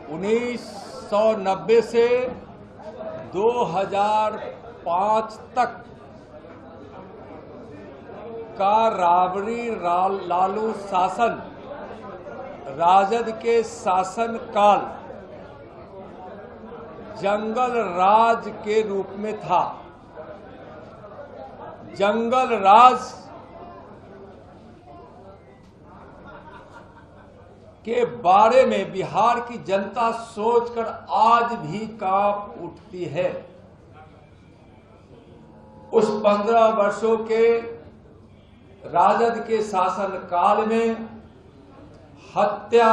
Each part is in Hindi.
1990 से 2005 तक का राबड़ी लालू शासन, राजद के शासन काल जंगल राज के रूप में था। जंगल राज के बारे में बिहार की जनता सोचकर आज भी कांप उठती है। उस 15 वर्षों के राजद के शासन काल में हत्या,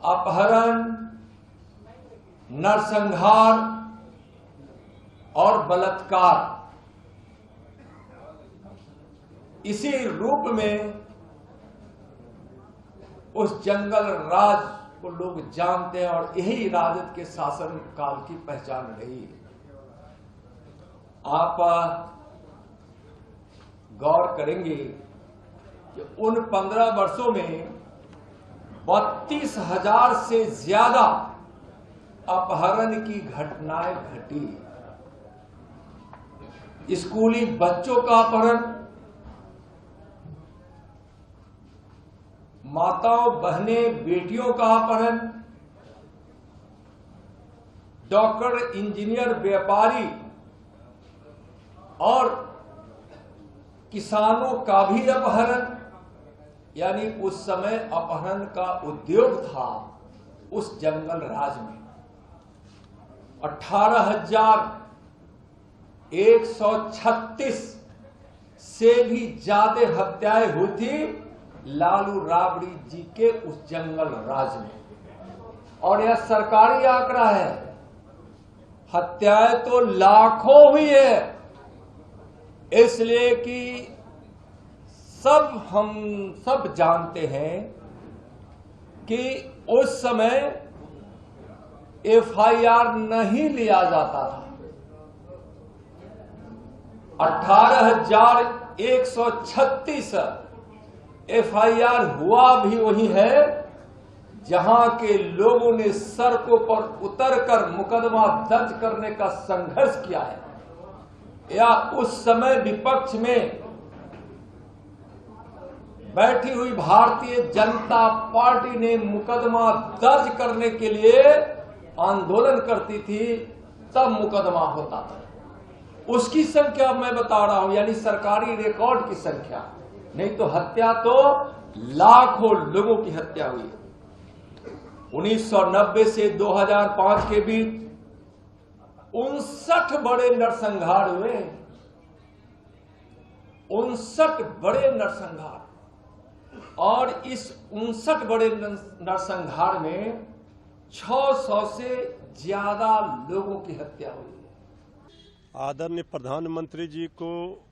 अपहरण, नरसंहार और बलात्कार इसी रूप में उस जंगल राज को लोग जानते हैं और यही राजद के शासन काल की पहचान रही है। आप गौर करेंगे कि उन 15 वर्षों में 32,000 से ज्यादा अपहरण की घटनाएं घटी। स्कूली बच्चों का अपहरण, माताओं, बहनें, बेटियों का अपहरण, डॉक्टर, इंजीनियर, व्यापारी और किसानों का भी अपहरण। यानी उस समय अपहरण का उद्योग था उस जंगल राज में। 18,136 से भी ज्यादा हत्याएं हुई थी लालू राबड़ी जी के उस जंगल राज में। और यह सरकारी आंकड़ा है। हत्याएं तो लाखों हुई है, इसलिए कि हम सब जानते हैं कि उस समय FIR नहीं लिया जाता था। 18,136 FIR हुआ भी वही है जहां के लोगों ने सड़कों पर उतरकर मुकदमा दर्ज करने का संघर्ष किया है, या उस समय विपक्ष में बैठी हुई भारतीय जनता पार्टी ने मुकदमा दर्ज करने के लिए आंदोलन करती थी, तब मुकदमा होता था। उसकी संख्या मैं बता रहा हूं, यानी सरकारी रिकॉर्ड की संख्या, नहीं तो हत्या तो लाखों लोगों की हत्या हुई। 1990 से 2005 के बीच 59 बड़े नरसंहार हुए। 59 बड़े नरसंहार, और इस 59 बड़े नरसंहार में 600 से ज्यादा लोगों की हत्या हुई। आदरणीय प्रधानमंत्री जी को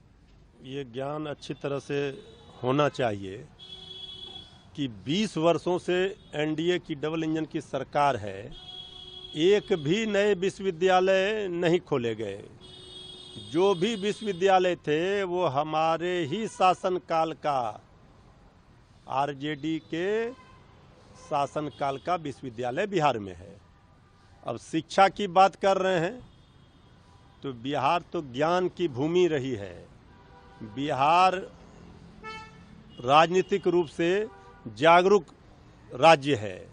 ये ज्ञान अच्छी तरह से होना चाहिए कि 20 वर्षों से NDA की डबल इंजन की सरकार है, एक भी नए विश्वविद्यालय नहीं खोले गए। जो भी विश्वविद्यालय थे वो हमारे ही शासनकाल का, RJD के शासनकाल का विश्वविद्यालय बिहार में है। अब शिक्षा की बात कर रहे हैं तो बिहार तो ज्ञान की भूमि रही है। बिहार राजनीतिक रूप से जागरूक राज्य है।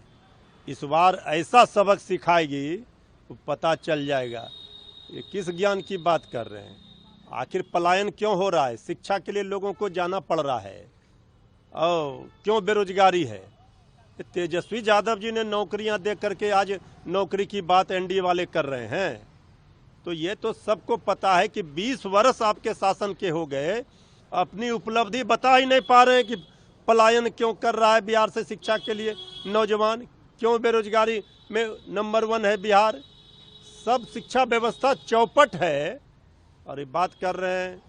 इस बार ऐसा सबक सिखाएगी तो पता चल जाएगा ये किस ज्ञान की बात कर रहे हैं। आखिर पलायन क्यों हो रहा है? शिक्षा के लिए लोगों को जाना पड़ रहा है। और क्यों बेरोजगारी है? तेजस्वी यादव जी ने नौकरियां दे करके आज नौकरी की बात NDA वाले कर रहे हैं। तो ये तो सबको पता है कि 20 वर्ष आपके शासन के हो गए, अपनी उपलब्धि बता ही नहीं पा रहे हैं कि पलायन क्यों कर रहा है बिहार से शिक्षा के लिए नौजवान, क्यों बेरोजगारी में नंबर 1 है बिहार। सब शिक्षा व्यवस्था चौपट है और ये बात कर रहे हैं।